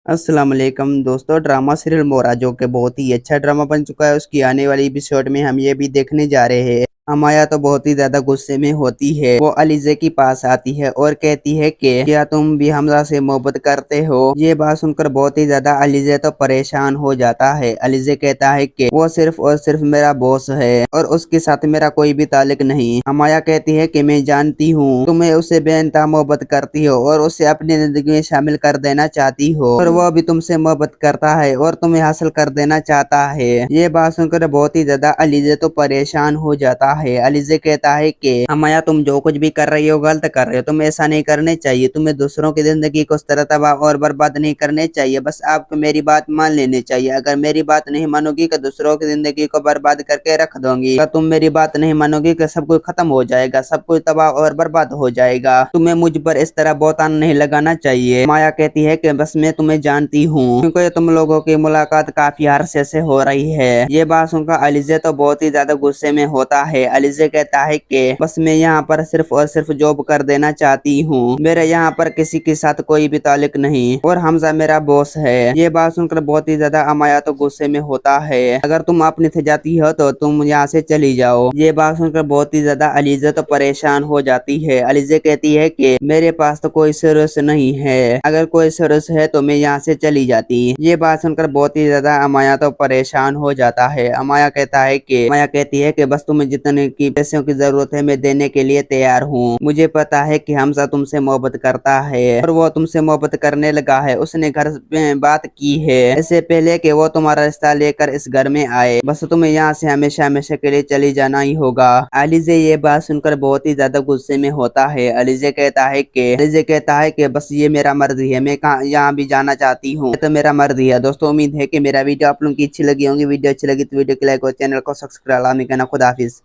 अस्सलाम वालेकुम दोस्तों। ड्रामा सीरियल मोरा जो कि बहुत ही अच्छा ड्रामा बन चुका है, उसकी आने वाली एपिसोड में हम ये भी देखने जा रहे हैं। अमाया तो बहुत ही ज्यादा गुस्से में होती है। वो अलीजे के पास आती है और कहती है कि क्या तुम भी हमजा से मोहब्बत करते हो। ये बात सुनकर बहुत ही ज्यादा अलीजे तो परेशान हो जाता है। अलीजे कहता है कि वो सिर्फ और सिर्फ मेरा बॉस है और उसके साथ मेरा कोई भी ताल्लुक नहीं। अमाया कहती है कि मैं जानती हूँ तुम्हें उससे बेइंतहा मोहब्बत करती हो और उसे अपनी जिंदगी में शामिल कर देना चाहती हो, और वो भी तुमसे मोहब्बत करता है और तुम्हें हासिल कर देना चाहता है। ये बात सुनकर बहुत ही ज्यादा अलीजे तो परेशान हो जाता है। अलीजे कहता है कि अमाया तुम जो कुछ भी कर रही हो गलत कर रहे हो, तुम्हें ऐसा नहीं करने चाहिए। तुम्हें दूसरों की जिंदगी को उस तरह तबाह और बर्बाद नहीं करने चाहिए। बस आपको मेरी बात मान लेनी चाहिए। अगर मेरी बात नहीं मानोगी तो दूसरों की जिंदगी को बर्बाद करके रख दूंगी। अगर तुम मेरी बात नहीं मानोगी तो सब कुछ खत्म हो जाएगा, सब कुछ तबाह और बर्बाद हो जाएगा। तुम्हें मुझ पर इस तरह बहुतान नहीं लगाना चाहिए। माया कहती है कि बस मैं तुम्हें जानती हूँ, क्योंकि तुम लोगों की मुलाकात काफी अरसे से हो रही है। ये बात सुनकर अलीजे तो बहुत ही ज्यादा गुस्से में होता है। अलीजे कहता है कि बस मैं यहाँ पर सिर्फ और सिर्फ जॉब कर देना चाहती हूँ, मेरे यहाँ पर किसी के साथ कोई भी ताल्लुक नहीं और हमजा मेरा बॉस है। ये बात सुनकर बहुत ही ज्यादा अमाया तो गुस्से में होता है। अगर तुम अपने से जाती हो तो तुम यहाँ से चली जाओ। ये बात सुनकर बहुत ही ज्यादा अलीजे तो परेशान हो जाती है। अलीजे कहती है कि मेरे पास तो कोई सोर्स नहीं है, अगर कोई सोर्स है तो मैं यहाँ से चली जाती। ये बात सुनकर बहुत ही ज्यादा अमाया तो परेशान हो जाता है। अमाया कहती है कि बस तुम्हें जितने की पैसों की जरूरत है मैं देने के लिए तैयार हूँ। मुझे पता है कि हमजा तुमसे मोहब्बत करता है और वो तुमसे मोहब्बत करने लगा है। उसने घर में बात की है इससे पहले कि वो तुम्हारा रिश्ता लेकर इस घर में आए। बस तुम्हें यहाँ से हमेशा हमेशा के लिए चली जाना ही होगा। अलीजे ये बात सुनकर बहुत ही ज्यादा गुस्से में होता है। अलीजे कहता है कि बस ये मेरा मर्जी है, मैं कहाँ यहाँ भी जाना चाहती हूँ, ये तो मेरा मर्जी है। दोस्तों उम्मीद है कि मेरा वीडियो आप लोगों की अच्छी लगी होंगी। वीडियो अच्छी लगी तो वीडियो को लाइक और चैनल को सब्सक्राइब करना। खुदा हाफिज।